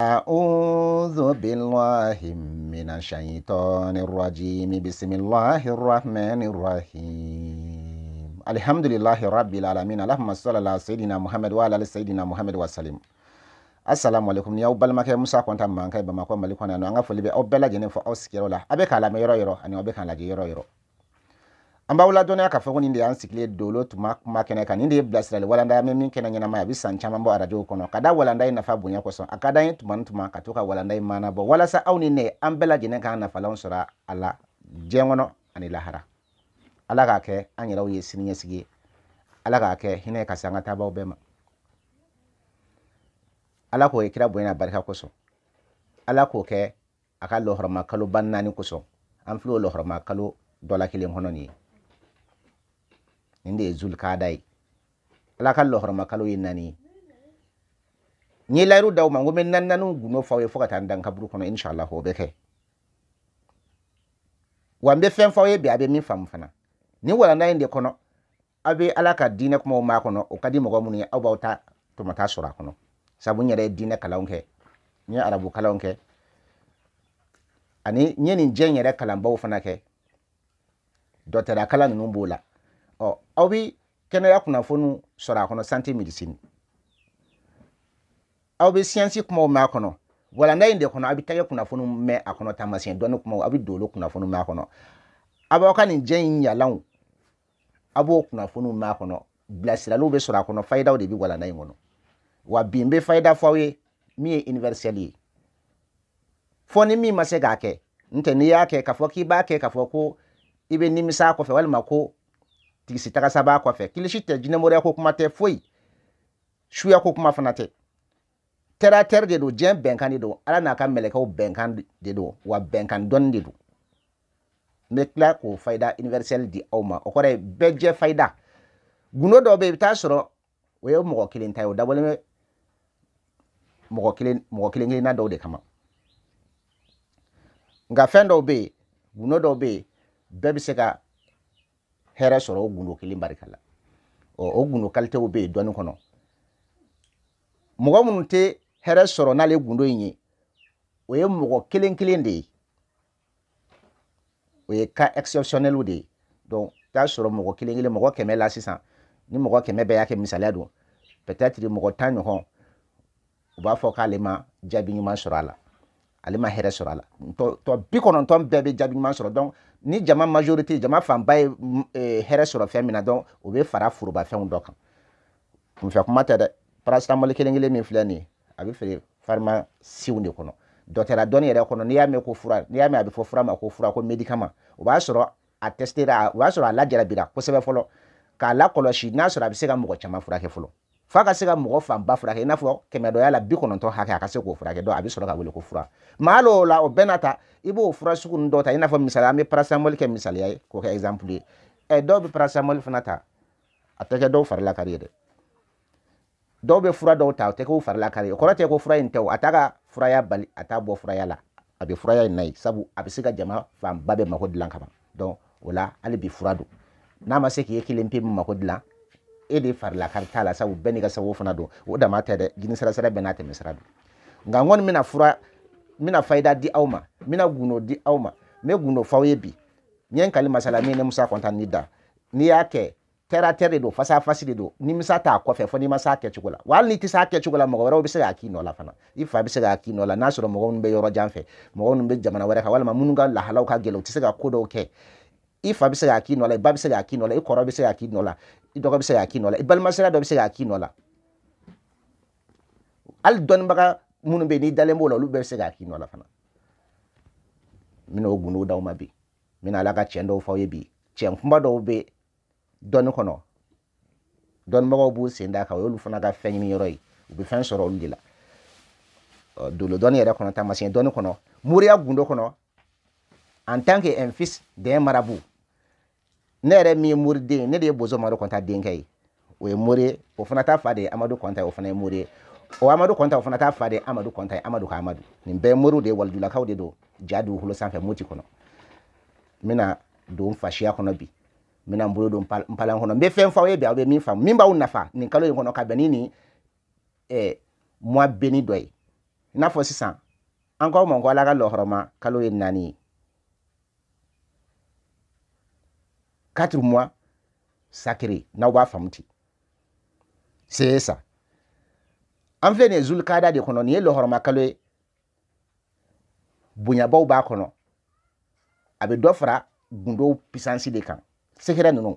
أعوذ بالله من الشيطان الرجيم بسم الله الرحمن الرحيم الحمد لله رب العالمين اللهم صل على سيدنا محمد وعلى آل سيدنا محمد وسلم assalamu alaikum ni awbal make musa konta man kay bama ko mali kona no anga folibe obela jene fo oskiro la abe kala me yoro ani obe kan la yoro amba wala dona ka fa woni ndi an sikle dolo tuma makene kan ndi blasral wala nda me min kenan ma bi san chama mbo arajo kono kada wala nda na fa bunya ko so akada yin tuma katoka wala nda mana bo wala sa awni ne ambela jene kan na falon sura ala jengono ani lahara ala ka ke anyiraw yesin yesigi ala ka ke hine ka sanga ta bawo bema ala ko kira boyna barka ko so ala ko ke aka lohorma kalu bannani ko so an flo lohorma kalu dola kilen hono ni inde zul kadai ala kan lohorma kalu yinani ni layru daw mango men nanu guno fawe fokata ndan kabru kono inshallah ho be ke wambe fen fawe bi abe min fam fana ni wala na inde kono abe ala ka dine ko ma kono o kadi mo muni awbawta to mata sura kono sabu nyere dine kalawonke ni arabu kalawonke ani nyeni jenyere kalambaw fana ke dotera kala nunu bola o awbi kene yakuna fonu sora kono santé médecine awbi science kuma ma kono wala na inde kono abi taye kuna fonu me akono tamasien donu kuma abi dolo kuna fonu ma kono aba kan jenya law abo kuna fonu ma kono blasira lo be sora kono fayda de bi wala na ngono wa bimbe fayda fawe mi universally foni mi masega ke nte ni yake ka foki ba ke ka foko ibe nimisa ko fe walma ko tisi taka saba ko fe kilishite jine more ko kuma te foi shuya ko kuma fanate tera ter de do jem benkan do ala na ka meleka o benkan de do wa benkan don de do mekla ko fayda universel di awma o kore beje fayda guno do be ta soro we mo ko kilin tayo dabole mo ko kilin na do de kama nga fendo be guno do be bebi seka here soro guno kilin barikala o guno kalte o be doni kono mo mun te here soro na le gundo yin o ye mo kilin de o ye ka exceptionnel de donc ta soro mo kilin mo ko kemela sisan ni mo ko keme be yake misala do peut-être mo tan ho o ba fo kalema jabi nyuma soro ala alima here soro ala to bi kono ton bebe jabi nyuma soro donc ni jama majorité jama fam bay here soro femina donc o be fara furuba fen dokan mo fa kuma tade paracetamol kelengele mi flani abi fere pharma siwndi kono docteur doni yere kono ni yame ko fura ni yame abi fo fura ma ko fura ko médicament o ba soro attestera o ba soro ala jarabira ko sebe folo ka la koloshi na soro abi sega mo chama fura ke folo faka sega mo fam ba fura ke na fo keme do yala bi kono to haka se ko fura ke do abi soro ka wele ko fura malo la o benata ibo fura suku ndota ina fo misala mi paracetamol ke misali ay ko ke exemple e do bi paracetamol fanata atake do farla karide do be fura do ta te ko farla karide ko te ko fura intew ataka fura ya bali atabo fura ya la abi fura ya nay sabu abi siga jama fam babe mako dilan kama donc wala ali bi fura do na ma se ki yekilimpi mako dilan e de farla karta la sabu beniga sabu fana do o da mata de gini sara sara benate misra do nga ngon mina fura mina fayda di awma mina guno di awma me guno fawe bi nyen kali masala mi ne musa kontan nida ni yake tera tere do fasa fasidi do ni misa ta ko fe foni masa ke chugula wal ni tisa ke chugula mo waro bi se akino la fana ifa bi se akino la nasoro mo gon be yoro janfe mo gon be jamana wara ka wala ma mununga la halaw ka gelo tisa ga kodo ke ifa bi se akino la ba bi se akino la ikoro bi se akino la idogo bi se akino la ibal masala do bi se akino la al don baga munu be ni dalembo la lu be se akino la fana mino gunu daw mabi mina la ga chendo fo yebi chen fumba do be don kono don mago bu senda ka wolu fana ga fenyi roy ubi fen soro ndila dolo don yere kono tamasien don kono muria gundo kono en tant que un fils d'un marabout nere mi murde ne de bozo maro konta denkay o e mure o fana ta fade amadu konta o fana e mure o amadu konta o fana ta fade amadu konta amadu ka amadu ni be muru de waldula kawde do jadu hulo sanfe muti kono mina do mfashia kono bi mina mbulu do mpalan kono be fen fawe be abe min fam min ba unafa ni kalo kono ka benini moi beni doy n'a fɔ sisan an ko mon ko ala ka lohoroma kalo ye nani 4 mois sacré n'aw b'a famuti c'est ça an filɛ nin zulkada de kɔnɔ nin ye lohoroma kalo ye bonyabaw b'a kɔnɔ a bɛ dɔ fara gundo puissance de kan sekɛrɛ ninnu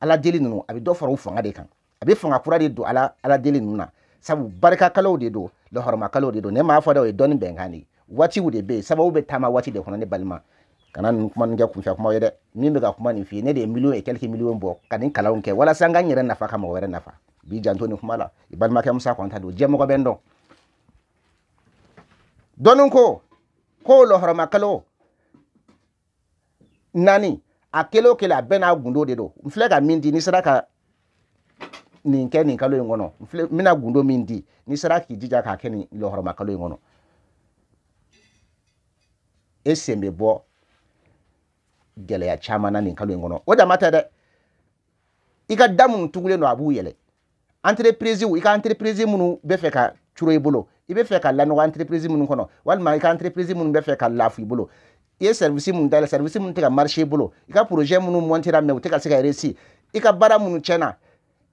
ala deli ninnu a bɛ dɔ fara u fanga de kan a bɛ fanga kura de don ala deli ninnu na sabu barika kalo de don lohoroma kalo de don ne m'a fɔ dɛ o ye dɔnni bɛnkan de waatiw de bɛ yen sababu bɛ taama waati de kɔnɔ ne balima kana nin kuma kɛ kunfɛ kuma ye dɛ min bɛ ka kuma nin f'i ye ne de ye million et quelques millions bɔ ka nin kalanw kɛ walasa n ka n yɛrɛ nafa ka mɔgɔ wɛrɛ nafa bi janto nin kuma la i balimakɛ Musa Kɔnta don jɛmɔgɔ bɛ n dɔn dɔnni ko lohoroma kalo nani a kelen o kelen a bɛɛ n'a gundo de don n filɛ ka min di ni sera ka nin kɛ nin kalo in kɔnɔ n bɛna gundo min di ni sera k'i jija k'a kɛ nin lohoroma kalo in kɔnɔ e sen bɛ bɔ gɛlɛya caman na nin kalo in kɔnɔ o dama tɛ dɛ i ka da minnu tugulen don a b'u yɛlɛ entreprise i ka entreprise minnu bɛ fɛ ka curo i bolo i bɛ fɛ ka lanɔgɔ entreprise minnu kɔnɔ walima i ka entreprise minnu bɛ fɛ ka lafu i bolo i ye service minnu dayɛlɛ service minnu tɛ ka marché i bolo i ka projet minnu montera mais u tɛ ka se ka réussir i ka baara minnu tiɲɛna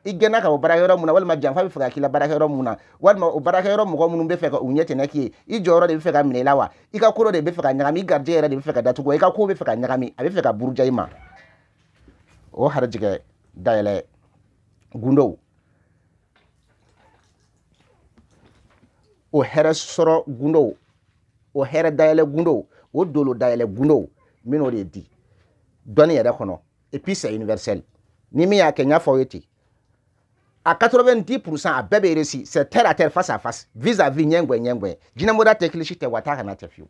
i gɛnna ka bɔ baarakɛyɔrɔ mun na walima janfa bɛ fɛ ka k'i la baarakɛyɔrɔ mun na walima o baarakɛyɔrɔ mɔgɔ minnu bɛ fɛ ka u ɲɛ tɛnɛ k'i ye i jɔyɔrɔ de bɛ fɛ ka minɛ i la wa i ka ko dɔ de bɛ fɛ ka ɲagami i garijɛgɛ yɛrɛ de bɛ fɛ ka datugu wa i ka ko bɛ fɛ ka ɲagami a bɛ fɛ ka buruja i ma o harijɛgɛ dayɛlɛ gundow o hɛrɛ sɔrɔ gundow o hɛrɛ dayɛlɛ gundow o dolo dayɛlɛ gundow min'o de di dɔnni yɛrɛ kɔnɔ et puis c'est universel ni min y'a kɛ n y'a fɔ aw ye ten à 90% a bɛɛ bɛ réussi c'est terre à terre face à face vis-à-vis ɲɛngwɛ jinɛmoda tɛ kilisi tɛ wa taa kana tɛ fiyewu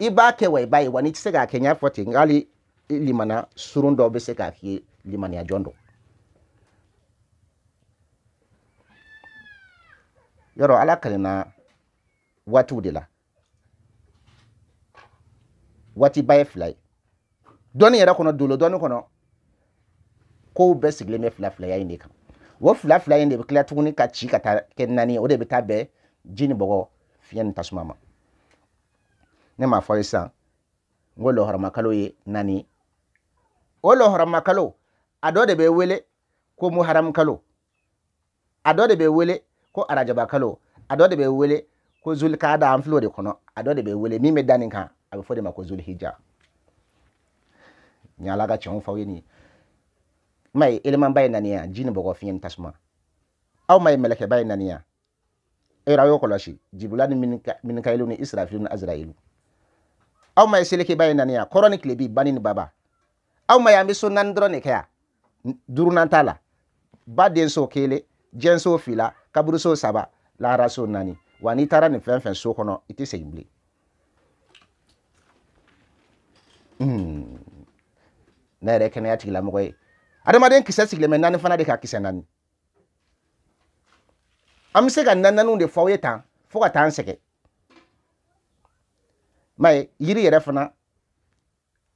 i b'a kɛ wa i b'a ye wa n'i tɛ se k'a kɛ n y'a fɔ ten hali limana surun dɔw bɛ se k'a k'i ye limaniya jɔn dɔn yɔrɔ ala kalenna waatiw de la waatiba ye fila ye dɔnni yɛrɛ kɔnɔ dolo dɔnni kɔnɔ kow bɛɛ sigilen bɛ fila in de kan o fila in de bɛ tila tuguni ka ci ka taa kɛ naani o de bɛ taa bɛn ji ni bɔgɔ fiɲɛ ni tasuma ma ne m'a fɔ ye sisan n ko lohoroma kalo ye naani o lohoroma kalo a dɔ de bɛ wele ko muharam kalo a dɔ de bɛ wele ko arajaba kalo a dɔ de bɛ wele ko zulkada an filɛ o de kɔnɔ a dɔ de bɛ wele min bɛ da nin kan a bɛ fɔ de ma ko zulhijja ni ala ka tiɲɛw f'aw ye nin ye ma ye eleman ba ye naani ya ji ni bɔgɔ fiɲɛ ni tasuma aw ma ye mɛlɛkɛba ye naani ya aw y'o kɔlɔsi jibula ni minikayilu ni israfilu ni azrayilu aw ma ye selekeba ye naani ya kɔrɔ ni tilebi bani ni baba aw ma ye an bɛ so naani dɔrɔn de kɛ yan duurunan t'a la ba denso kelen jɛnso fila kaburuso saba laharaso naani wa n'i taara nin fɛn fɛn so kɔnɔ i tɛ segin bilen ne yɛrɛ kɛnɛya tigilamɔgɔ ye adamaden kisɛ sigilen bɛ naani fana de ka kisɛ naani an bɛ se ka naaniw de fɔ aw ye tan fo ka taa an sɛgɛn m'a ye yiri yɛrɛ fana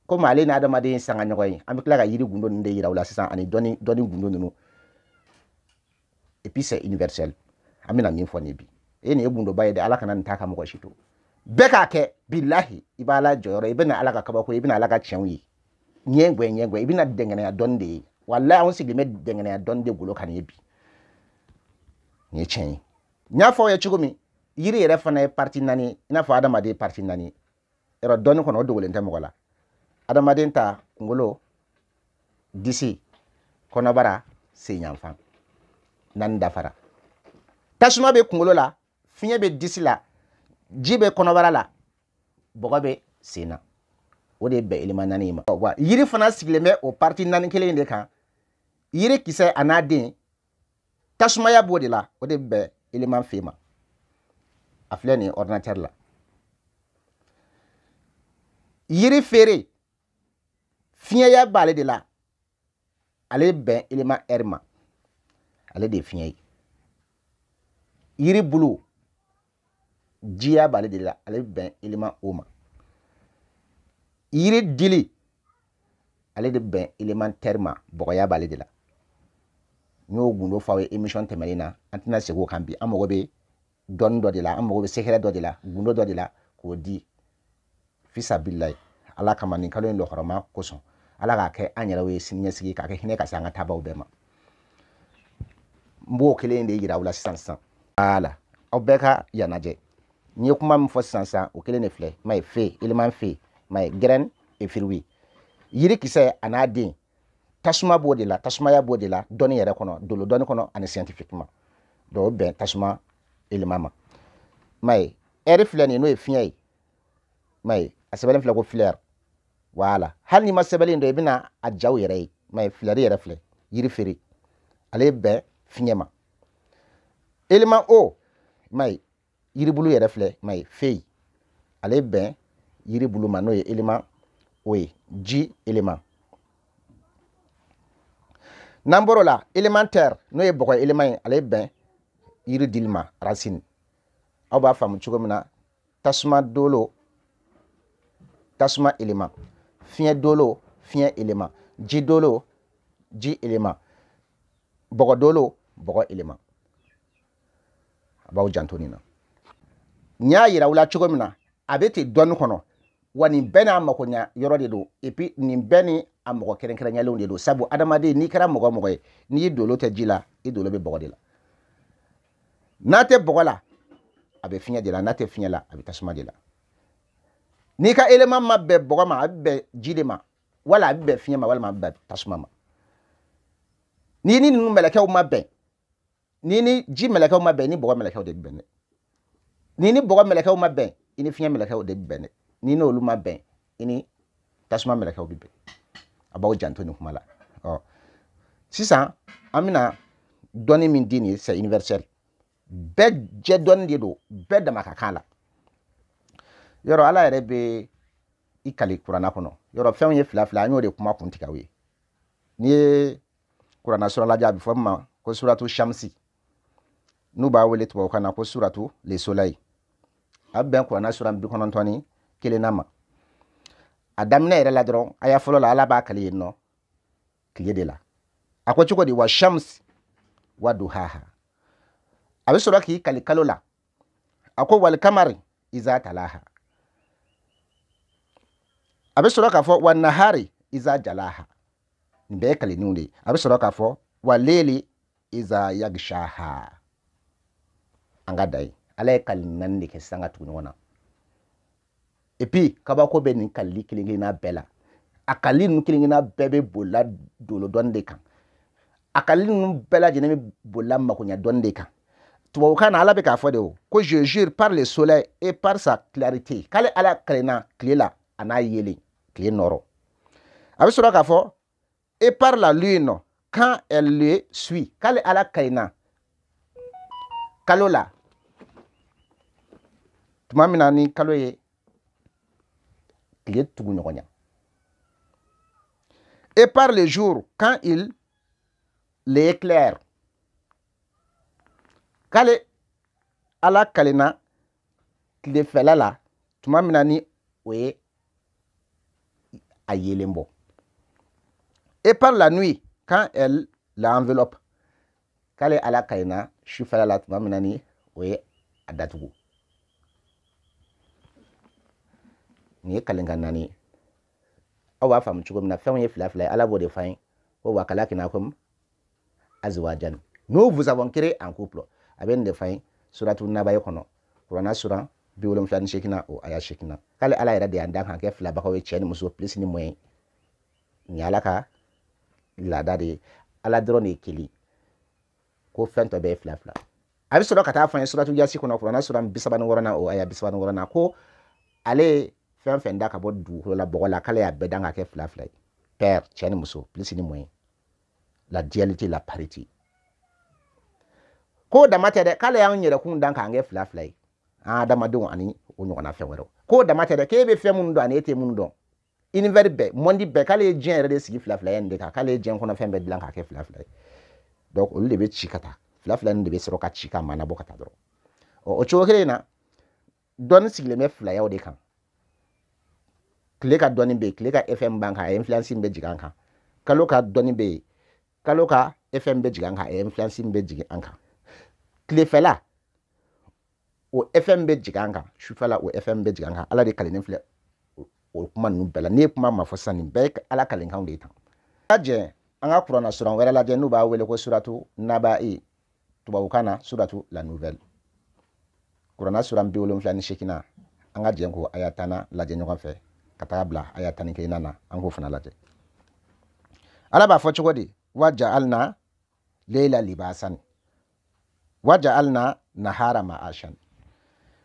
komi ale ni adamaden ye sanga ɲɔgɔn ye an bɛ tila ka yiri gundo ninnu de yira u la sisan ani dɔnni gundo ninnu et puis c'est universel an bɛna min fɔ nin bi nin ye gundoba ye dɛ ala kana nin taa ka mɔgɔ si to bɛɛ k'a kɛ bilahi i b'a la jɔyɔrɔ i bɛna ala ka kabako ye i bɛna ala ka tiɲɛw ye ɲɛngwɛ i bɛna dɛngɛnɛya dɔnni de ye wallahi anw sigilen bɛ dɛngɛnɛya dɔnni de bolo ka nin ye bi nin ye tiɲɛ ye n y'a fɔ aw ye cogo min yiri yɛrɛ fana ye parti naani ye i n'a fɔ adamaden parti naani yɔrɔ dɔnni kɔnɔ o dogolen tɛ mɔgɔ la adamaden ta kunkolo disi kɔnɔbara senyanfan naani dafara tasuma bɛ kunkolo la fiɲɛ bɛ disi la ji bɛ kɔnɔbara la bɔgɔ bɛ sen na o de ye bɛn elema naani ma wa yiri fana sigilen bɛ o parti naani kelen de kan yiri kisɛ a n'a den tasumaya b'o de la o de bɛ elema fɛ ma a filɛ nin ye ordinateur la yiri feere fiɲɛya b'ale de la ale bɛn elema r ma ale de ye fiɲɛ ye yiri bulu jiya b'ale de la ale bɛn elema o ma yiri dili ale de bɛn élémentaire ma bɔgɔya b'ale de la n y'o gundo f'aw ye émission tɛmɛnen na an tɛna segin o kan bi an mago bɛ don dɔ de la an mago bɛ sehɛrɛ dɔ de la gundo dɔ de la k'o di fisabilayi ala kama nin kalo in lɔkɔrɔma kosɔn ala k'a kɛ an yɛrɛ ye sini ɲɛsigi k'a kɛ hinɛ ka se an ka taabaw bɛɛ ma n b'o kelen de yira aw la sisan ala aw bɛɛ ka yanajɛ n ye kuma min fɔ sisan o kelen de filɛ ma ye fe élément fe ma ye graine et fruit yiri kisɛ a n'a den tasuma b'o de la tasumaya b'o de la dɔnni yɛrɛ kɔnɔ dolo dɔnni kɔnɔ ani scientifiquement donc o bɛn tasuma élément ma ma ye ɛri filɛ nin n'o ye fiɲɛ ye ma ye a sɛbɛnlen filɛ ko fleur voilà hali n'i ma sɛbɛnlen dɔn i bɛna a jaw yɛrɛ ye ma ye fleur yɛrɛ filɛ yiri feere ale bɛn fiɲɛ ma élément o ma ye yiribulu yɛrɛ filɛ ma ye feuille ale bɛn yiribulu ma n'o ye élément o ye ji élément n'an bɔr'o la élémentaire n'o ye bɔgɔ élément ye ale bɛn yiri dili ma racine aw b'a faamu cogo min na tasuma dolo tasuma élément fiɲɛ dolo fiɲɛ élément ji dolo ji élément bɔgɔ dolo bɔgɔ élément a b'aw janto nin na n y'a yira aw la cogo min na a bɛ ten dɔnni kɔnɔ wa nin bɛɛ n'a makoɲa yɔrɔ de don et puis nin bɛɛ ni a mɔgɔ kɛrɛnkɛrɛnyalenw de don sabu adamaden n'i kɛra mɔgɔ mɔgɔ ye n'i y'i dolo tɛ ji la i dolo bɛ bɔgɔ de la n'a tɛ bɔgɔ la a bɛ fiɲɛ de la n'a tɛ fiɲɛ la a bɛ tasuma de la n'i ka élément ma bɛn bɔgɔ ma a bɛ bɛn ji de ma wala a bɛ bɛn fiɲɛ ma walima a bɛ bɛn tasuma ma ni ninnu mɛlɛkɛw ma bɛn ni ji mɛlɛkɛw ma bɛn ni bɔgɔ mɛlɛkɛw de bɛ bɛn dɛ ni bɔgɔ mɛlɛkɛw ma bɛn i ni fiɲɛ mɛlɛkɛw de bɛ bɛn dɛ ni n'olu ma bɛn i ni tasuma mɛlɛkɛw bɛ bɛn a b'aw janto nin kuma la sisan an bɛna dɔnni min di nin c'est universel bɛɛ jɛ dɔnni de don bɛɛ dama ka kan la yɔrɔ ala yɛrɛ bɛ i kali kuranna kɔnɔ yɔrɔ fɛnw ye fila an y'o de kuma kuntigɛ aw ye n'i ye kuranna sura lajɛ a bɛ fɔ min ma ko suratu shamsi n'u b'a wele tubabukan na ko suratu le soleil a bɛn kuranna sura 91 ma a daminɛ yɛrɛ la dɔrɔn a y'a fɔlɔ la ala b'a kali yen nɔ tile de la a ko cogo di wa shams wa duhaha a bɛ sɔrɔ k'i kali kalo la a ko wal kamari iza talaha a bɛ sɔrɔ k'a fɔ wa nahari iza jalaha nin bɛɛ ye kalininw de ye a bɛ sɔrɔ k'a fɔ wa leeli iza yagshaha an ka da ye ala ye kali naani de kɛ sisan ka tugu ɲɔgɔn na et puis kabako bɛ nin kalili kelen kelenna bɛɛ la a kalili ninnu kelen kelenna bɛɛ bɛ bolila dolo dɔnni de kan a kalili ninnu bɛɛ lajɛlen bɛ bolila makoɲɛ dɔnni de kan tubabukan na ala bɛ k'a fɔ de o ko je jure par le soleil et par sa clarté k'ale ala kalenna tile la a n'a yelen tile nɔrɔ a bɛ sɔrɔ k'a fɔ et par la lune quand elle le suit k'ale ala kalenna kalo la tuma min na ni kalo ye tile tugu ɲɔgɔn ɲa et par le jour quand il l'éclaire k'ale ala kalenna tilefɛla la tuma min na ni o ye a yelen bɔ et par la nuit quand elle l'enveloppe k'ale ala kalenna sufɛla la tuma min na ni o ye a datugu nin ye kalenkan naani ye aw b'a faamu cogo min na fɛnw ye fila ye ala b'o de fɔ an ye ko wa kalakinakum azwajan nous vous avons créé en couple a bɛ nin de fɔ an ye suratu nabaye kɔnɔ kuranna sura 78 o aya 8 k'ale ala yɛrɛ de y'an dan kan kɛ filabagaw ye cɛ ni muso plus ni moyen nin ye ala ka laada de ye ala dɔrɔn de ye kelen ko fɛn tɔ bɛɛ ye fila a bɛ sɔrɔ ka taa fɔ an ye suratu yasi kɔnɔ kuranna sura 36 o aya 36 ko ale fɛn fɛn da ka bɔ dugukolo la bɔgɔ la k'ale y'a bɛɛ dan ka kɛ fila ye père cɛ ni muso plus ni moyen la dualité la parité ko dama tɛ dɛ k'ale y'an yɛrɛkun dan k'an kɛ fila ye an adamadenw ani o ɲɔgɔnna fɛn wɛrɛw ko dama tɛ dɛ k'e bɛ fɛn minnu dɔn ani e tɛ minnu dɔn univers bɛɛ monde bɛɛ k'ale ye diɲɛ yɛrɛ de sigi fila ya nin de kan k'ale ye diɲɛ kɔnɔ fɛn bɛɛ dilan k'a kɛ fila ye donc olu de bɛ ci ka taa fila nin de bɛ sɔrɔ ka ci ka mana bɔ ka taa dɔrɔn o cogo kelen na dɔnni sigilen bɛ fila yaw de kan tile ka dɔnni bɛ yen tile ka FM b'an kan a influence bɛ jigin an kan kalo ka dɔnni bɛ yen kalo ka FM bɛ jigin an kan a influence bɛ jigin an kan tilefɛla o FM be jiganga shufala o FM be jiganga ala de kalinin fle o kuma nu bela ne kuma ma fosa ni be ala kalin kan de tan aje anga qur'ana sura wala la je nu ba wele ko suratu naba'i tubawukana suratu la nouvelle qur'ana sura bi wolum flani shekina anga je ko ayatana la je nyoga fe katabla ayatani ke nana ango fana la je ala ba fo chogodi waja'alna layla libasan waja'alna nahara ma'ashan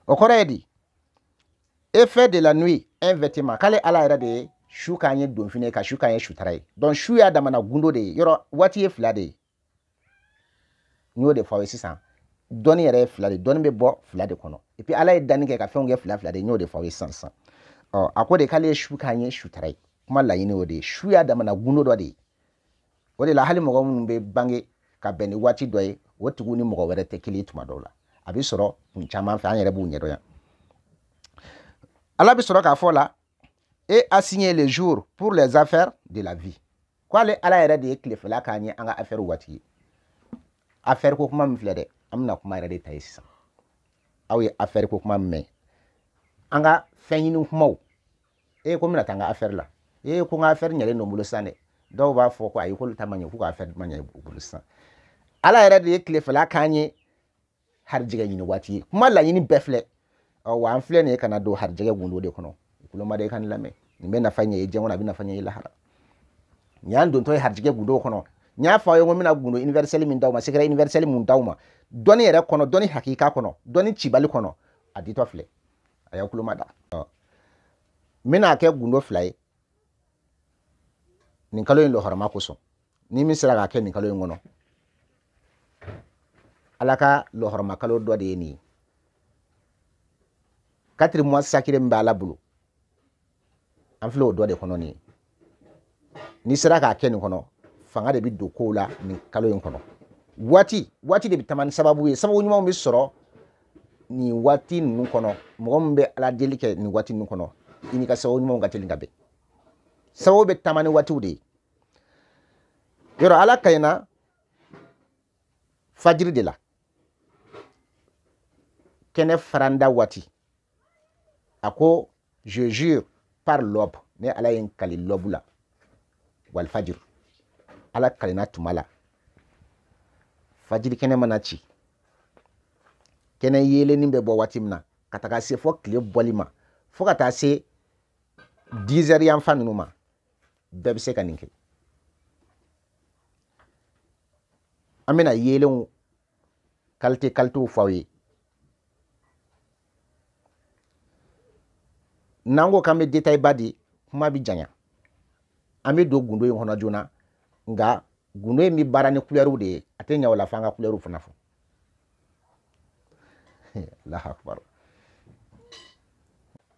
okoredi effet de la nuit un vêtement kale ala era de shuka nye don fine ka shuka nye shutarai don shuya da mana gundo de yoro wati e fla de nyo de fawe sisan doni yere fla de doni be bo fla de kono et puis ala e dani ke ka fenge fla de nyo de fawe sansan akode kale shuka nye shutarai kuma la yini ode shuya da mana gundo do de ode la hali mo mun be bange ka beni wati doye wotugu ni mo were te kili tuma dola abi soro nchama fa anyere bu nyedo ya ala bi soro ka fola et assigner les jours pour les affaires de la vie quoi le ala era de klef la kanye anga affaire wati affaire ko kuma mflede amna kuma era de tayisa awi affaire ko kuma me anga fenyinu kuma ko mina tanga affaire la ko nga affaire nyele no mulo sane do ba fo ko ayi ko tamanyo ko affaire manya bulo san ala era de klef la kanye har jiga yini wati kuma la yini befle wa amfle ne kana do har jiga gundo de kono kulo ma de kan lame nimbe na fanya ye jengona bi na fanya ila hara nyan don toy har jiga gundo kono nya fa yo mina gundo universel min dawma secret universel mun dawma doni yere kono doni hakika kono doni chibali kono adito fle aya kulo ma da mina ke gundo fly nin kalo yin lo harama ko so ni min sira ga ke nin kalo yin ngono alaka lo harama kalo do de ni 4 mois sakire mbala bulu an flo do de kono ni sira ga ke ni kono fanga de bi do ko la ni kalo yin kono wati de bi tamani sababu nyuma mi soro ni wati nu kono mo mbe ala delike ni wati nu kono ini ka sawo nyuma ngati lingabe sawo be tamani wati ude yoro ala kayna fajiri de la kene faranda wati ako je jure par l'aube ne ala yin kali lobula wal fajr ala kalina tumala fajiri kene manachi kene yele nimbe bo watimna kataka se fo kle bolima fo kata se 10 heures yan fanuma bebe se kaninke amena yele kalte fawe nango kame detail badi kuma bi janya ame do gundo yin hono jona nga gundo mi barani couleur de atenya wala fanga couleur funafo la akbar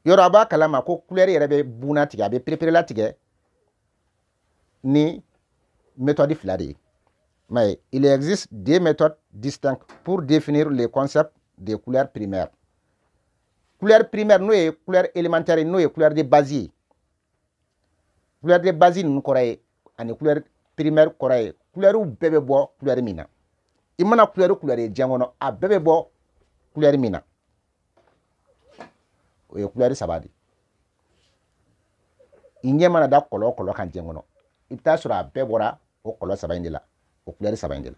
yoraba kalama ko couleur yere be buna tiga be préparer la tiga ni méthode flade mais il existe des méthodes distinctes pour définir les concepts des couleurs primaires. Couleur primaire nous est couleur élémentaire nous est couleur de base. Couleur de base nous koraye ani couleur primaire koraye couleur ou bébé bo couleur mina. Imana couleur de jangono a bébé bo couleur mina. O couleur sabadi. Inye mana da kolo kan jangono. Ita sura bebora o kolo sabandi la. O couleur sabandi la.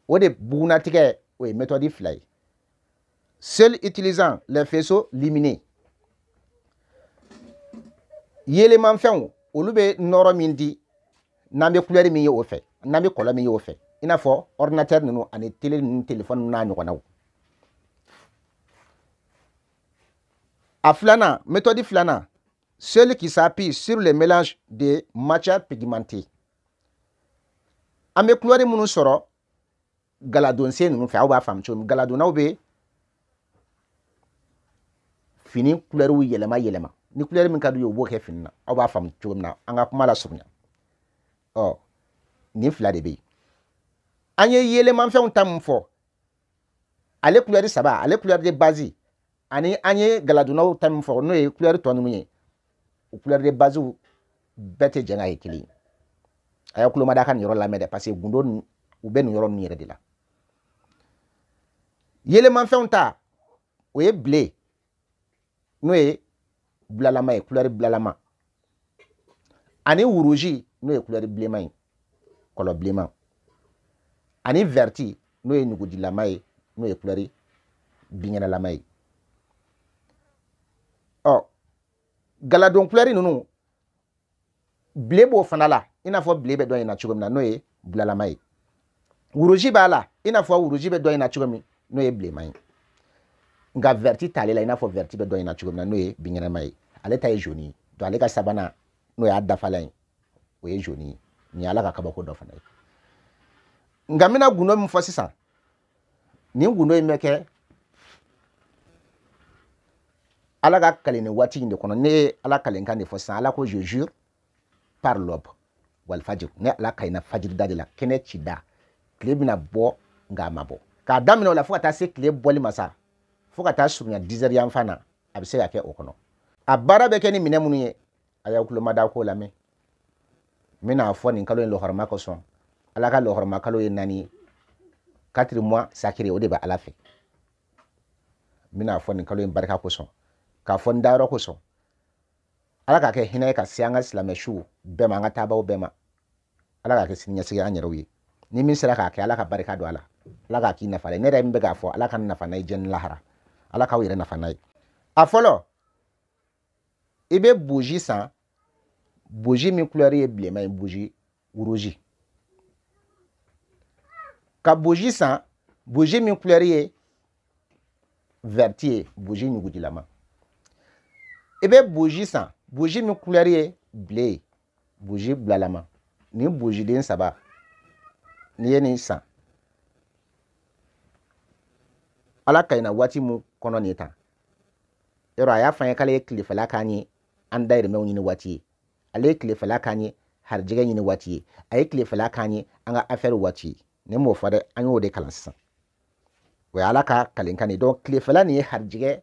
O de buna tike o méthode fly. Seul utilisant les faisceaux lumineux. Yele man fen olube noro mindi nambe couleur mi yo fe nambe couleur mi yo fe ina fo ordinateur nunu ani télé nunu téléphone na nyoko naw aflana méthode flana celui qui s'appuie sur le mélange de matières pigmentées ambe couleur munu soro galadon se nunu fa ba fam chom galadon naw be fini couleur wu yelema ni couleur min kadu yo bo ke finna aw ba fam chomna anga kuma la subnya ni fla de be anye yele man fe untam fo ale couleur saba ale couleur de base ani anye galaduna tam fo no e couleur to numuye couleur de base bete jenga ekili aya kulo madaka ni yoro la mede parce que gundo u ben yoro ni yere de la yeleman fɛnw ta o ye blé n'o ye bulalama ye couleur bulalama ani wuruji n'o ye couleur bilenman ye kɔlɔ bilenman ani verti n'o ye ɲugudilama ye n'o ye couleur binkɛnɛlama ye galadon couleur ninnu blé b'o fana la i n'a fɔ blé bɛ dɔ in na cogo min na n'o ye bulalama ye wuruji b'a la i n'a fɔ wuruji bɛ dɔ in na cogo min n'o ye bilenman ye nka verti t'ale la i n'a fɔ verti bɛ dɔ in na cogo min na n'o ye binkɛnɛma ye ale ta ye jaune ye donc ale ka sabanan n'o y'a dafalan ye o ye jaune ye nin ye ala ka kabako dɔ fana ye nka n bɛna gundo min fɔ sisan nin gundo in bɛ kɛ ala ka kale nin waati in de kɔnɔ ne ye ala kalenkan de fɔ sisan ala ko je jure par l'aube wal fajr ne ala ka ina fajiri da de la kɛnɛ ci da tile bɛna bɔ nka a ma bɔ k'a daminɛ o la fo ka taa se tile bɔli ma sa fo ka taa surunya 10 heures yan fan na a bɛ se ka kɛ o kɔnɔ a baara bɛ kɛ ni minɛ minnu ye a y'aw tulo ma da ko lamɛn n bɛna fɔ nin kalo in lɔgɔrɔma kosɔn ala ka lɔgɔrɔma kalo ye 4 ye 4 mois sacré o de bɛ ala fɛ n bɛna fɔ nin kalo in barika kosɔn k'a fɔ n dayɔrɔ kosɔn ala k'a kɛ hinɛ ye ka se an ka silamɛ suw bɛɛ ma an ka taabaw bɛɛ ma ala k'a kɛ siniɲɛsigi an yɛrɛw ye ni min sera k'a kɛ ala ka barika don a la ala k'a k'i nafa la ne yɛrɛ min bɛ k'a fɔ ala ka nafa n'a ye jɛni lahara ala k'aw yɛrɛ nafa n'a ye a fɔlɔ i bɛ bougie san bougie min couleur ye bilenman ye bougie rouge ka bougie san bougie min couleur ye vert ye bougie ɲugudilama i bɛ bougie san bougie min couleur ye bleu ye bougie bulalama nin bougie den 3 n'i ye nin san ala ka ina waati mun kɔnɔ nin tan yɔrɔ a y'a fɔ an ye k'ale ye tilefɛla k'an ye an dayirimɛw ɲini waati ye ale ye tilefɛla k'an ye harijɛgɛ ɲini waati ye a ye tilefɛla k'an ye an ka affaire waati ye ne m'o fɔ dɛ an y'o de kalan sisan o ye ala ka kalenkan de donc tilefɛla nin ye harijɛgɛ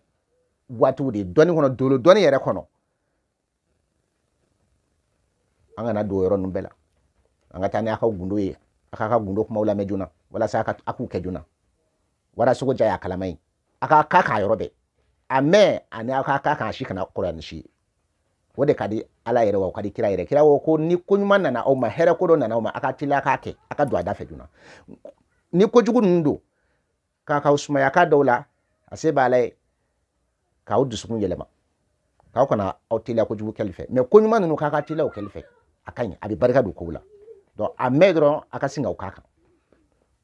waatiw de dɔnni kɔnɔ dolo dɔnni yɛrɛ kɔnɔ an kana don o yɔrɔ ninnu bɛɛ la an ka taa ni a ka gundo ye a k'a ka gundo kumaw lamɛn joona walasa a k'u kɛ joona warasogo ja y'a kalama ye a k'a k'a yɔrɔ bɛɛ a mɛn ani a k'a k'a si kana kɔrɔ ni si ye o de ka di ala yɛrɛ wa o ka di kira yɛrɛ kira ko ko ni ko ɲuman nana aw ma hɛrɛ ko dɔ nana aw ma a ka teliya k'a kɛ a ka don a da fɛ joona ni kojugu ninnu don k'a k'aw sumaya k'a dɔw la a se b'a la ye k'aw dusukun yɛlɛma k'aw kana aw teliya kojugu kɛli fɛ mɛ ko ɲuman ninnu k'a ka teliya o kɛli fɛ a ka ɲi a bɛ barika don kow la donc a mɛn dɔrɔn a ka sin k'aw k'a kan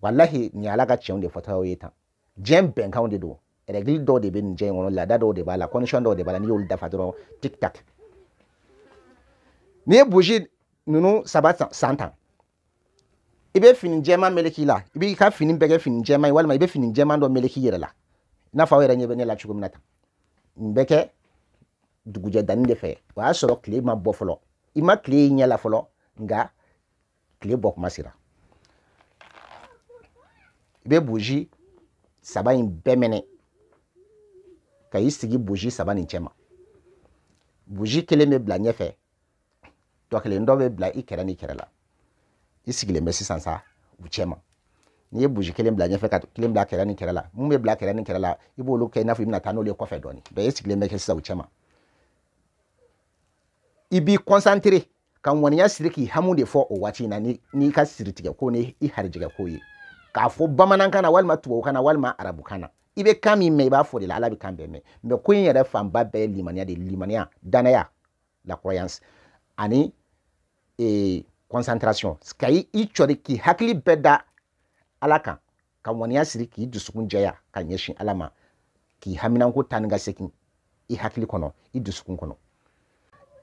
walahi nin ala ka tiɲɛw de fɔtɔ aw ye tan diɲɛ bɛnkanw de don règle dɔw de bɛ nin diɲɛ in kɔnɔ laada dɔw de b'a la condition dɔw de b'a la n'i y'olu dafa dɔrɔn tic tac n'i ye bougie ninnu 3 san tan i bɛ fini jɛman meleki la i b'i ka fini bɛɛ kɛ fini jɛman ye walima i bɛ fini jɛman dɔ meleki i yɛrɛ la i n'a fɔ aw yɛrɛ ɲɛ bɛ ne la cogo min na tan nin bɛ kɛ dugujɛ danni de fɛ o y'a sɔrɔ tile ma bɔ fɔlɔ i ma tile y'i ɲɛ la fɔlɔ nka tile bɔ kuma sera i bɛ bougie 3 in bɛɛ minɛ ka i sigi bougie 3 nin cɛ ma bougie kelen bɛ bila ɲɛfɛ tɔ kelen dɔ bɛ bila i kɛrɛ ni kɛrɛ la i sigilen bɛ sisan sa u cɛ ma n'i ye bougie kelen bila ɲɛfɛ ka kelen bila kɛrɛ ni kɛrɛ la mun bɛ bila kɛrɛ ni kɛrɛ la i b'olu kɛ i n'a fɔ i bɛna taa n'olu ye kɔfɛ dɔɔni donc i sigilen bɛ kɛ sisan u cɛ ma i b'i concentré ka ŋɔniya siri k'i hamu de fɔ o waati in na n'i ka siritigɛ ko ni i harijɛgɛ ko ye k'a fɔ bamanankan na walima tubabukan na walima arabukan na i bɛ kan min mɛn i b'a fɔ de la ala bɛ kan bɛɛ mɛn mɛ ko in yɛrɛ fanba bɛɛ ye limaniya de limaniya danaya la croyance ani concentration ka i cɔri k'i hakili bɛɛ da ala kan ka ŋɔniya siri k'i dusukun jɛya ka ɲɛsin ala ma k'i haminanko taa ni ka segin i hakili kɔnɔ i dusukun kɔnɔ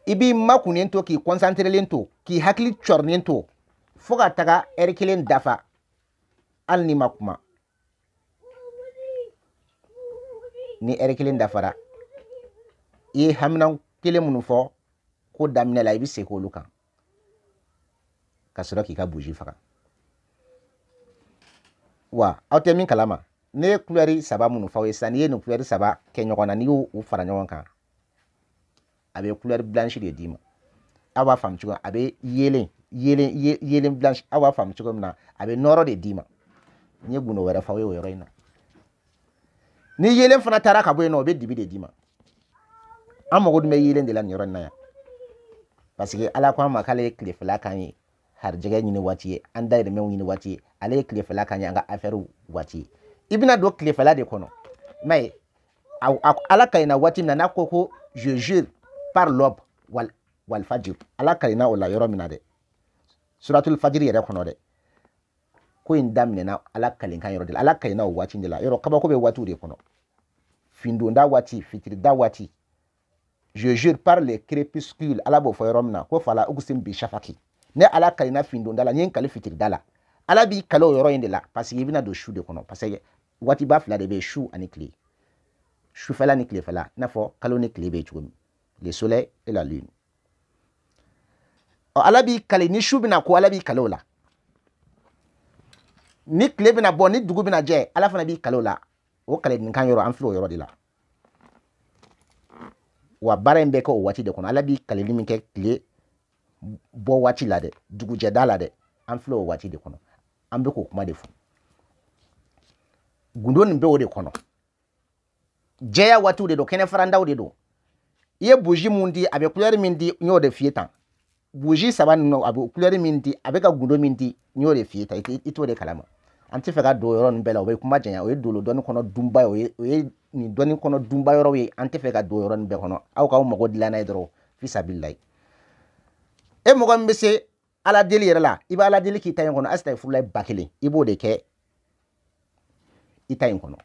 i b'i makunnen to k'i concentrelen to k'i hakili cɔrinen to fo ka taga heure 1 dafa hali ni ma kuma ni heure 1 dafara i ye haminan kelen minnu fɔ ko daminɛ la i bɛ segin olu kan ka sɔrɔ k'i ka bougie faga wa aw tɛ min kalama ne ye couleur 3 minnu fɔ aw ye sisan n'i ye nin couleur 3 kɛ ɲɔgɔn na n'i y'u fara ɲɔgɔn kan a bɛ couleur blanche de d'i ma aw b'a faamu cogo a bɛ yelen blanche aw b'a faamu cogo min na a bɛ nɔrɔ de d'i ma n ye gundo wɛrɛ fɔ aw ye o yɔrɔ in na ni yelen fana tara ka boy no be dibi de dima amago me yelen de la nyoron na ya parce que ala ko ma kale klefla kan har jege ni wati anda de men ni wati ale klefla kan ya nga affaire wati ibina do klefla de kono mais ala kayna wati na ko je jure par l'aube wal fajr ala kayna wala yoro minade suratul fajr yere kono de ko indamne na ala kalin kan yoro de ala kayna wati de la yoro kaba ko be watu de kono findo nda wati fitri da wati je jure par les crépuscules ala bo foyrom na ko fala ugusim bi shafaki ne ala kayna findo ndala nyen kali fitri dala ala bi kalo yoro inde la parce que ibina do chou de kono parce que wati ba fla de be chou ani clé chou fala ni clé fala na fo kalo ni clé be chum le soleil et la lune o ala bi kale ni chou bina ko ala bi kalo la ni clé bina bon ni dugu bina je ala fana bi kalo la o kale ni kan yoro an flo yoro de la wa barembe ko wati de kono ala bi kale ni min ke clé bo wati la de dugu je dala de an flo wati de kono an be ko kuma de fu gundo ni be o de kono jeya watu de do kene faranda de do ye bougie mundi abe couleur mindi nyo de fieta bougie saban no abe couleur mindi abe ka gundo mindi nyo de fieta ito de kalama anti fega do yoron bela o kuma jenya o dolo don kono dumba o ni doni kono dumba yoro we anti fega do yoron be kono aw ka mo godila na idro fi sabillahi e mo gombe se ala deli yere la iba ala deli ki tayen kono astaghfirullah bakile ibo de ke itayen kono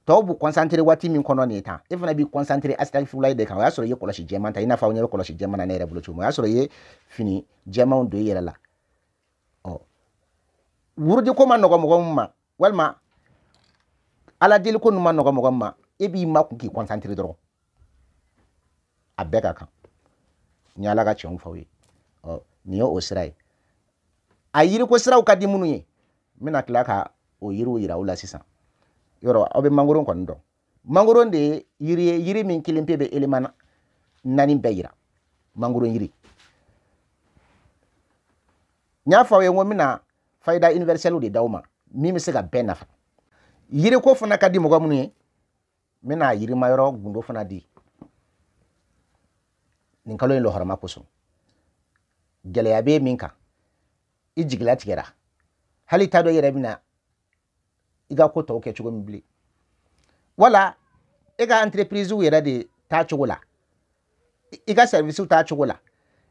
to bu concentré wati min kono ne ta if na bi concentré astaghfirullah de kan ya soro ye koloshi jema ta ina fa woni koloshi jema na ne rebulo chumo ya soro ye fini jema on do yere la o wurdi ko man nogo mo ma walma ala deli ko numa nogo mo ma e bi ma ku ki concentré dro abeka kan nyala ga chon fawi o ni o osrai ayiri ko sraw kadi munu ye mina klaka o yiru yira ula sisan yoro obe mangoron kon do mangoron de yiri min kilimpe be eleman nani bayira mangoron yiri nya fawe ngomina fayda universel de dawma mimi sega benafa yiri ko funa kadi mo gomunu mina yiri mayoro gundo funa di nin kalo lo harama kusu gele yabe minka ijigla tigera hali tado yere bina iga ko to ke chugo mbili wala iga entreprise yere de ta chugola iga service ta chugola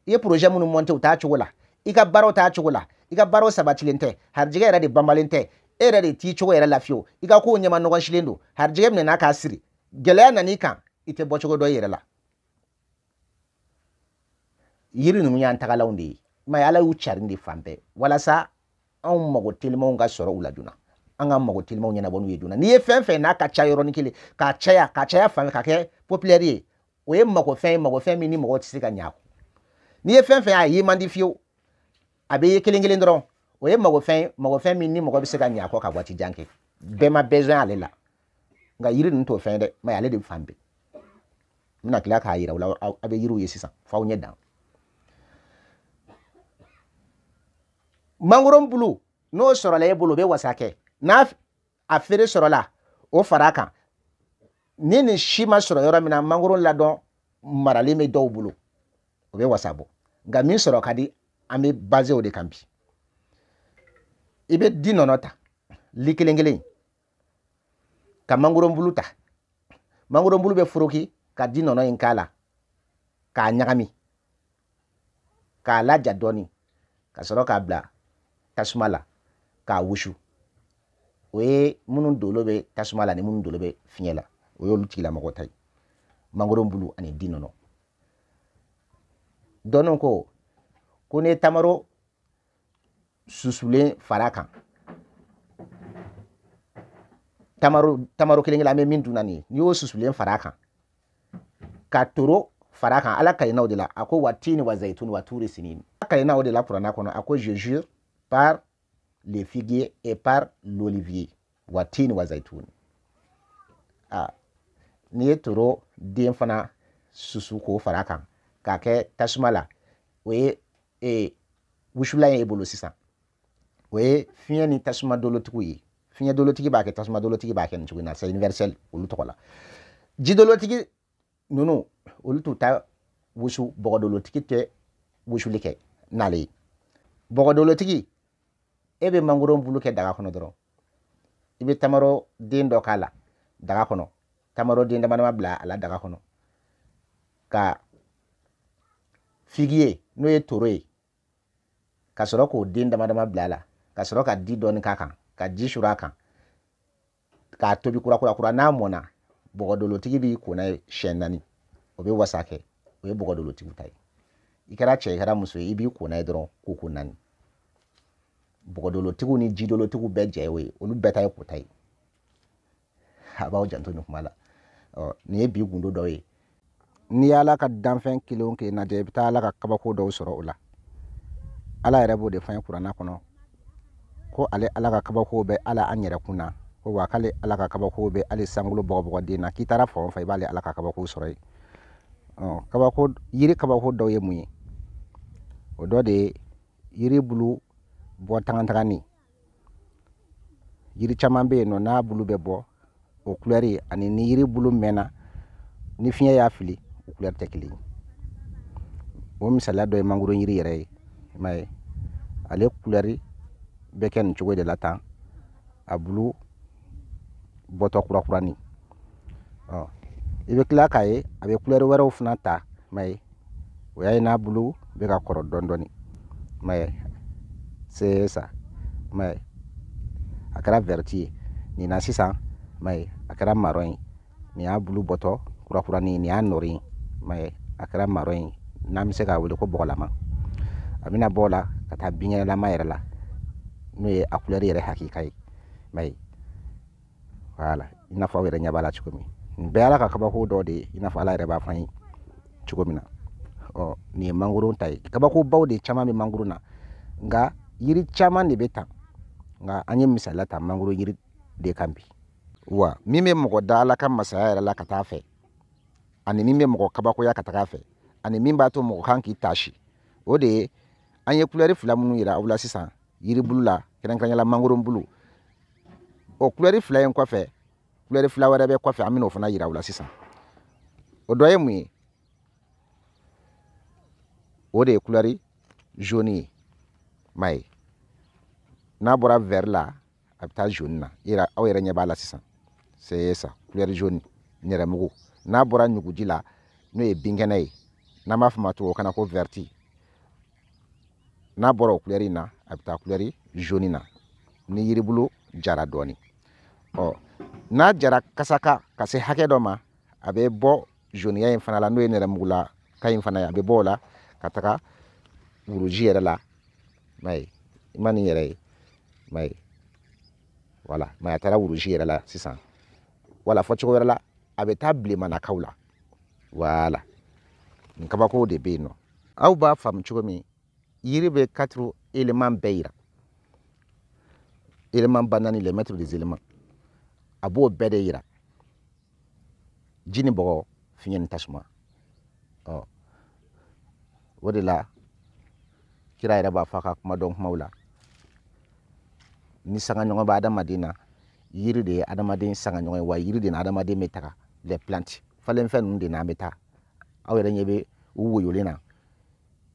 ye projet mun monte ta chugola iga baro ta chugola iga baro sabatilente har jiga yere de bambalente ere de ti chugo yere lafio iga ko nyama no shilendo har jiga mne na ka siri gele na ni kan ite bo chugo do yere la yiri num yan tagala undi ma yala wuchar ndi fambe wala sa an mago tilmo nga soro uladuna anga mago tilmo nyana bonu yeduna ni fenfe na ka chayoro nikile ka chaya fambe ka ke populaire o ye mago fen mi ni mago tsika nyako ni fenfe ayi mandi fio abe ye kelengele ndron o ye mago fen mi ni mago bisika nyako ka gwati janke be ma besoin alela nga yiri nto fen de ma yale de fambe mina kila ka yira wala abe yiru yesisa fa unye dan mangoron bulu no sorola e bulu be wasake na afere sorola o faraka nini shima soro yoro mina mangoron la don marale me do bulu o be wasabo nga min soro kadi ame base o de kampi ibe dinonota likelengele ka mangoron bulu ta mangoron bulu be furoki ka dinono inkala ka nyagami ka laja doni ka soro ka bla tasmala ka wushu we munun dolobe tasmala ni munun dolobe finyela o yolu tigila magotai mangoron bulu ani dinono donon ko kone tamaro susule farakan tamaro kelengela me min dunani ni o susule farakan ka toro farakan ala kayna odela ako watini wa zaitun wa turi sinin kayna odela purana kono ako je jure par les figuiers et par l'olivier watin wa zaitun ni toro den fana susu ko farakan ka ke tasmala we wushula e bolo sisa we fiya ni tasma dolo tuyi finya dolotigi ba ke tasuma dolotigi ba ke ncugina c'est universel olu to la ji dolotigi nunu olu to ta wusu bogo dolotigi te wusu like nale bogo dolotigi ebe mangoro bulu ke daga kono doro ibe tamaro den do kala daga kono tamaro den dama bla ala daga kono ka figiye no ye toroye ka soro ko den dama bla la ka soro ka di doni kakan ka ji shura kan ka tobi kura na mona bogo dolotigi bi ko na shenani obe wasake obe bogo dolotigi tai ikara che ikara muso ibi ko na doro ko ko nani bogo dolotigu ni ji dolotigu be jewe olu beta ko tai habaw janto ni kumala ni bi gundo doye ni ala ka danfen kilo ke na de bita ala ka kabako do soro ula ala yɛrɛ b'o de fɛn kuranna kɔnɔ ko ale ala ka kabako bɛ ala an yɛrɛ kunna ko wa k'ale ala ka kabako bɛ ale sankolo bɔgɔbɔgɔden na k'i taara fan o fan i b'ale ala ka kabako sɔrɔ yen kabako yiri kabako dɔ ye mun ye o dɔ de ye yiri bulu bɔ tagantagani yiri caman bɛ yen nɔ n'a bulu bɛ bɔ o kulɛri ani ni yiri bulu mɛnna ni fiɲɛ y'a fili o kulɛri tɛ kelen ye o misaliya dɔ ye mangoro yiri yɛrɛ ye mais ale kulɛri bɛ kɛ nin cogo de la tan a bulu bɔtɔ kurakurani i bɛ tila k'a ye a bɛ kulɛri wɛrɛw fana ta mais o y'a ye n'a bulu bɛ ka kɔrɔ dɔɔni dɔɔni mais c'est ça mais a kɛra verti ye nin na sisan mais a kɛra marron ye nin y'a bulu bɔtɔ kurakurani nin y'a nɔri ye mais a kɛra marron ye n'an bɛ se k'a wele ko bɔgɔlama a bɛna bɔ o la ka taa binkɛnɛlama yɛrɛ la n'o ye a kulɛri yɛrɛ hakika ye mais voilà i n'a fɔ aw yɛrɛ ɲɛ b'a la cogo min nin bɛɛ ala ka kabako dɔ de ye i n'a fɔ ala yɛrɛ b'a fɔ an ye cogo min na nin ye mangoro ta ye kabako baw de caman bɛ mangoro na nka yiri caman de bɛ tan nka an ye misaliya ta mangoro yiri de kan bi wa min bɛ mɔgɔ da ala ka masaya yɛrɛ la ka taa fɛ ani min bɛ mɔgɔ kabakoya ka taga fɛ ani min b'a to mɔgɔ kan k'i taasi o de ye an ye kulɛri fila minnu yira aw la sisan yiri bulu la kɛrɛnkɛrɛnyala mangoro bulu o kulɛri fila in kɔfɛ kulɛri fila wɛrɛ bɛ kɔfɛ an bɛna o fana yira aw la sisan o dɔ ye mun ye o de ye kulɛri jaune ye m'a ye n'a bɔra vert la a bɛ taa jaune na yira aw yɛrɛ ɲɛ b'a la sisan c'est ça kulɛri jaune nɛrɛmugu n'a bɔra ɲuguji la n'o ye binkɛnɛ ye n'an b'a fɔ ma tubabukan ko verti n'a bɔra o kulɛri in na a bɛ taa kulɛri jaune na ni yiribulu jara dɔɔni n'a jara kasaka ka se hakɛ dɔ ma a bɛ bɔ jauniya in fana la n'o ye nɛrɛmugula ka in fana ye a bɛ bɔ o la ka taga wuruji yɛrɛ la m'a ye i ma nin yɛrɛ ye m'a ye voilà mais a taara wuruji yɛrɛ la sisan wala fɔ cogo wɛrɛ la a bɛ taa bilemanakaw la voilà nin kabako de bɛ yen nɔ aw b'a faamu cogo min yiri bɛ 4 éléments bɛɛ yira élément ba naani les maîtres des éléments a b'o bɛɛ de yira ji ni bɔgɔ fiɲɛ ni tasuma o de la kira yɛrɛ b'a fɔ a ka kuma dɔn kumaw la ni sangaɲɔgɔn bɛ adamaden na yiri de ye adamaden sangaɲɔgɔn ye wa yiri de na adamaden bɛ taga les plantes falenfɛn ninnu de n'an bɛ taa aw yɛrɛ ɲɛ bɛ u woyolen na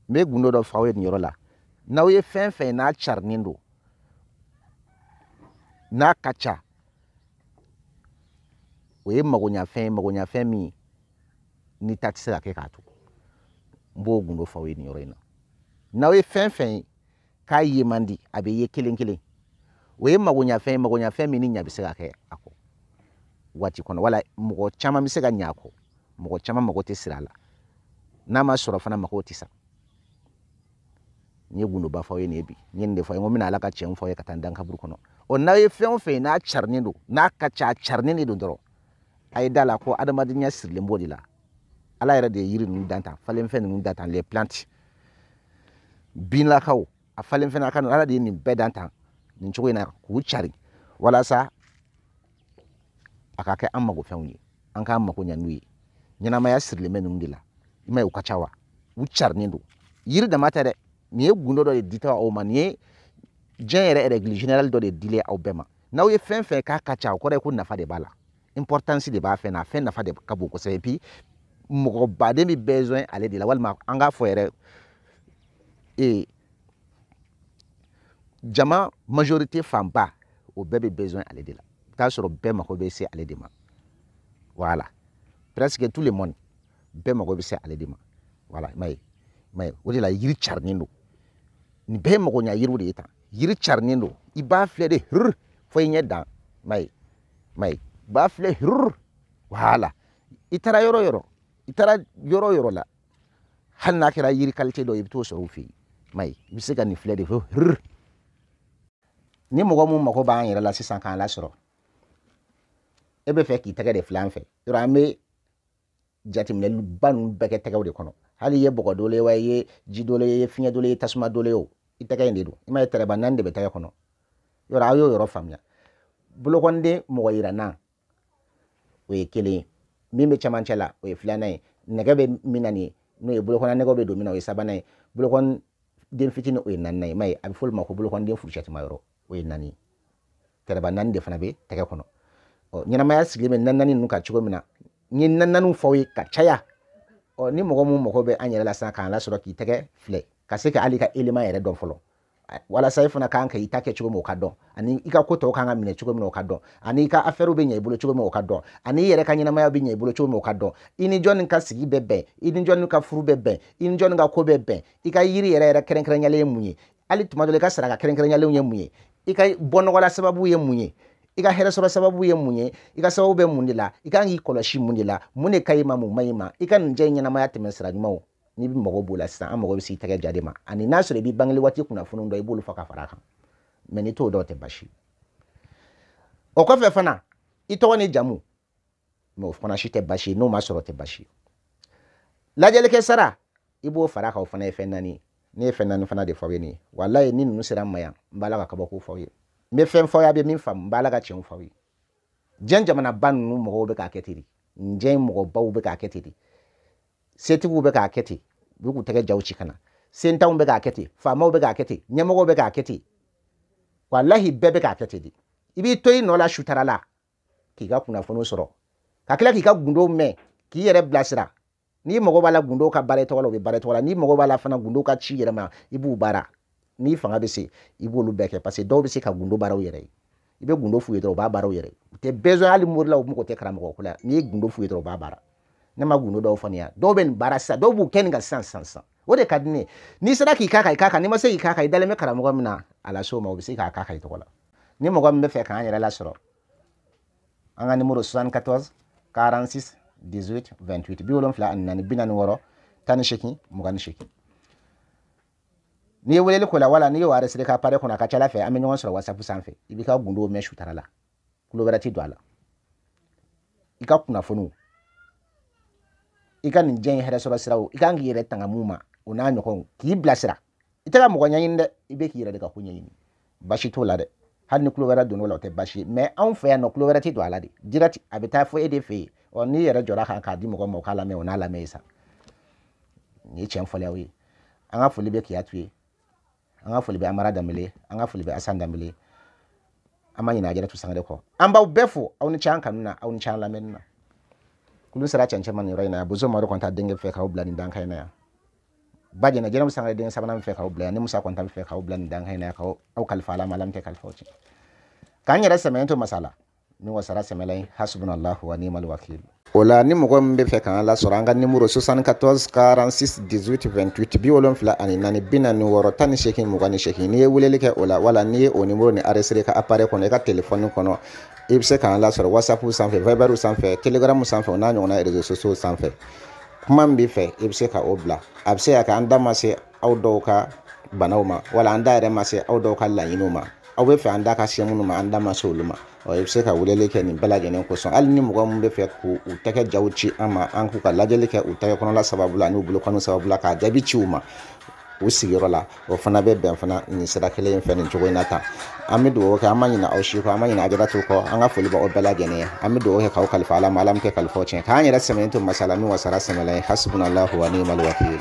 n bɛ gundo dɔ fɔ aw ye nin yɔrɔ la n'aw ye fɛn fɛn n'a carinen don n'a ka ca o ye magoɲafɛn min ni ta tɛ se ka kɛ k'a to n b'o gundo fɔ aw ye nin yɔrɔ in na n'aw ye fɛn fɛn ye k'a ye man di a bɛ ye kelen kelen o ye magoɲafɛn min ni ɲa bɛ se ka kɛ a kɔ waati kɔnɔ wala mɔgɔ caman bɛ se ka ɲa a kɔ mɔgɔ caman mago tɛ siri a la n'a ma sɔrɔ fana mago tɛ sa n ye gundoba fɔ aw ye nin ye bi n ye nin de fɔ n ko n bɛna ala ka tiɲɛ fɔ aw ye ka taa n dan kaburu kɔnɔ n'aw ye fɛn o fɛn n'a carinen don n'a ka ca a carinen de don dɔrɔn a ye da la ko adamadenya sirilen b'o de la ala yɛrɛ de ye yiri ninnu dan tan falenfɛn ninnu dan tan les plantes binlakaw a falenfɛn na ka ala de ye nin bɛɛ dan tan nin cogo in na k'u cari walasa a ka kɛ an magofɛnw ye an k'an mago ɲa n'u ye ɲɛnamaya sirilen bɛ ninnu de la i ma ye u ka ca wa u carinen don yiri dama tɛ dɛ nin ye gundo dɔ de di aw ma nin ye diɲɛ yɛrɛ règle générale dɔ de dilen aw bɛɛ ma n'aw ye fɛn fɛn k'a ka ca o kɔrɔ ye ko nafa de b'a la importance de b'a fɛn na fɛn nafa de ka bon kosɛbɛ et puis mɔgɔ baden bɛ besoin ale de la walima an k'a fɔ yɛrɛ jama majorité fanba o bɛɛ bɛ besoin ale de la i t'a sɔrɔ bɛɛ mago bɛ se ale de ma voilà presque tout le monde bɛɛ mago bɛ se ale de ma voilà i m'a ye o de la yiri carinen don nin bɛɛ ye mago ɲa yiriw de ye tan yiri carinen don i b'a filɛ de hur fo i ɲɛ dan i m'a ye b'a filɛ hur voilà i taara yɔrɔ yɔrɔ la hali n'a kɛra yiri qualité dɔ i bɛ t'o sɔrɔ u fɛ yen i m'a ye i bɛ se ka nin filɛ de fo hur ni mɔgɔ mun mago b'an yɛrɛ la sisan k'an lasɔrɔ e bɛ fɛ k'i tɛgɛ de filɛ an fɛ yɔrɔ an bɛ jateminɛba ninnu bɛɛ kɛ tɛgɛw de kɔnɔ hali i ye bɔgɔ dole ye wa i ye ji dole ye i ye fiɲɛ dole ye tasuma dole ye o i tɛgɛ in de don i m'a ye tɛrɛba naani de bɛ tɛgɛ kɔnɔ yɔrɔ aw y'o yɔrɔ faamuya bolokɔniden mɔgɔ yiranna o ye kelen ye min bɛ cɛmancɛ la o ye filanan ye nɛgɛ bɛ min na nin ye n'o ye bolokɔnɔ nɛgɛw bɛ don min na o ye sabanan ye bolokɔniden fitinin o ye naaninan ye i m'a ye a bɛ fɔ olu ma ko bolokɔniden furucɛtima yɔrɔ o ye naani tɛrɛba naani de fana bɛ tɛgɛ kɔnɔ ɲɛnamaya sigilen bɛ naani ninnu kan cogo min na n ye naaniw fɔ ye ka caya ni mɔgɔ mun mago bɛ an yɛrɛ la sisan k'an lasɔrɔ k'i tɛgɛ filɛ ka se ka hali ka élément yɛrɛ dɔn fɔlɔ walasa i fana kan ka i ta kɛ cogo min o ka dɔn ani i ka ko tɔw kan ka minɛ cogo min o ka dɔn ani i ka affaire bɛ ɲɛ i bolo cogo min o ka dɔn ani i yɛrɛ ka ɲɛnamaya bɛ ɲɛ i bolo cogo min o ka dɔn i ni jɔnni ka sigi bɛ bɛn i ni jɔnni ka furu bɛ bɛn i ni jɔnni ka ko bɛ bɛn i ka yiri yɛrɛ kɛrɛnkɛrɛnyalen ye mun ye hali tuma dɔ la i ka saraka kɛrɛnkɛrɛnyalenw ye mun ye i ka bɔnɔgɔla sababu ye mun ye i ka hɛrɛ sɔrɔ sababu ye mun ye i ka sababu bɛ mun de la i kan k'i kɔlɔsi mun de la mun de ka ɲi ma mun man ɲi ma i ka nin jɛ ɲɛnamaya tɛmɛ sira ɲumanw n'i bɛ mɔgɔ b'o la sisan an mago bɛ s'i tɛgɛ ja de ma ani n'a sɔrɔ i bɛ bangeli waati kunnafoni dɔ i b'olu fɔ ka fara a kan mɛ n'i t'o dɔw tɛ basi o kɔfɛ fana i tɔgɔ ni jamu mɛ o fana si tɛ basi n'o ma sɔrɔ tɛ basi lajɛlikɛ sara i b'o fara kan o fana ye fɛn naani ne ye fɛn naani fana de fɔ ye nin ye walayi ni ninnu sera n ma yan n b'a la ka kabako fɔ ye n bɛ fɛn fɔ ye a bɛ min faamu n b'a la ka tiɲɛw fɔ ye diɲɛ jamanaba ninnu mɔgɔw bɛ k'a kɛ ten de diɲɛ mɔgɔbaw bɛ k'a kɛ ten de setigiw bɛ k'a kɛ ten u k'u tɛgɛ jaw ci ka na sentanw bɛ k'a kɛ ten faamaw bɛ k'a kɛ ten ɲɛmɔgɔw bɛ k'a kɛ ten walahi bɛɛ bɛ k'a kɛ ten de i b'i to i nɔ la sutara la k'i ka kunnafoni sɔrɔ ka tila k'i ka gundo mɛn k'i yɛrɛ bilasira n'i mago b'a la gundo ka baara tɔgɔ la o bɛ baara tɔgɔ la n'i mago b'a la fana gundo ka ci yɛrɛ ma i b'u baara n'i fanga bɛ se i b'olu bɛɛ kɛ parce que dɔw bɛ se ka gundo baaraw yɛrɛ ye i bɛ gundo f'u ye dɔrɔn u b'a baaraw yɛrɛ u tɛ besoin hali mori la u mɔgɔ tɛ karamɔgɔ ko la n'i ye gundo f'u ye dɔrɔn u b'a baara ne ma gundo dɔw faamuya dɔw bɛ nin baara sisan dɔw b'u kɛ nin ka sisan o de ka di ne ye n'i sera k'i k'a kan i k'a kan n'i ma se k'i k'a kan i dalen bɛ karamɔgɔ min na ala s'o ma o bɛ se k'a k'a kan i tɔgɔ la ni mɔgɔ min bɛ fɛ k'an yɛrɛ lasɔrɔ an ka numéro 74 46 18 28 74 44 48 28 n'i ye weleli ko la wala n'i y'o enregistré ka appareil kɔnɔ a ka ca ala fɛ an bɛ ɲɔgɔn sɔrɔ WhatsApp sanfɛ i b'i ka gundo mɛn sutara la kulo wɛrɛ ti don a la i ka kunnafoniw i ka nin diɲɛ in hɛrɛ sɔrɔ siraw i kan k'i yɛrɛ tanga mun ma o n'a ɲɔgɔnw k'i bilasira i tɛ ka mɔgɔ ɲɛɲini dɛ i bɛ k'i yɛrɛ de ka ko ɲɛɲini basi t'o la dɛ hali ni kulo wɛrɛ donn'o la o tɛ basi mais anw fɛ yan nɔ kulo wɛrɛ ti don a la de direct a bɛ taa fɔ e de fɛ yen n'i yɛrɛ jɔra kan k'a di mɔgɔ ma o k'a lamɛn o n'a lamɛn sa nin ye tiɲɛ fɔli aw ye an ka foli bɛ Kiyatu ye an ka foli bɛ Amara Danbele an ka foli bɛ Asan Danbele an ma ɲinɛ Ajaratu Sangare kɔ an b'aw bɛɛ fo aw ni ce an kanu na aw ni ce an lamɛnni na kulu sera cɛncɛn ma nin yɔrɔ in na Bozo Maro Kɔnta denkɛ fɛ k'aw bila nin dankan in na yan ba jɛnɛ Jɛnɛbu Sangare denkɛ sabanan fɛ k'aw bila yan ni Musa Kɔnta fɛ k'aw bila nin dankan in na yan k'aw kalifa Ala ma Ala min tɛ kalifa aw ci k'an yɛrɛ sɛmɛ to masala ni wasara sɛmɛla in hasbunallahu wa ni'mal wakil o la ni mɔgɔ min bɛ fɛ k'an lasɔrɔ an ka numéro 74 46 18 28 74 46 28 n'i ye weleli kɛ o la wala n'i ye o numéro ni enregistré ka appareil kɔnɔ i ka téléphone kɔnɔ i bɛ se k'an lasɔrɔ WhatsApp sanfɛ Viber sanfɛ Telegram sanfɛ o n'a ɲɔgɔnna réseaux sociaux sanfɛ kuma min b'i fɛ i bɛ se ka o bila a bɛ se ka kɛ an da ma se aw dɔw ka banaw ma wala an da yɛrɛ ma se aw dɔw ka laɲiniw ma aw bɛ fɛ an da ka se minnu ma an da ma se olu ma i bɛ se ka weleli kɛ nin bɛɛ lajɛlen kosɔn hali ni mɔgɔ min bɛ fɛ k'u tɛgɛ jaw ci an ma an k'u ka lajɛli kɛ u tɛgɛ kɔnɔla sababu la n'u bolokɔni sababu la k'a jaabi ci u ma u sigiyɔrɔ la o fana bɛ bɛn fana nin sira kelen in fɛ nin cogo in na tan an bɛ dugawu kɛ an ma ɲinɛ aw si kɔ an ma ɲinɛ Ajaratu kɔ an ka foli bɛ aw bɛɛ lajɛlen ye an bɛ dugawu kɛ k'aw kalifa Ala ma Ala min tɛ kalifa aw tiɲɛ k'an yɛrɛ sɛmɛ to masala min wasara sɛmɛla ye hasbunallahu wa ni'mal wakil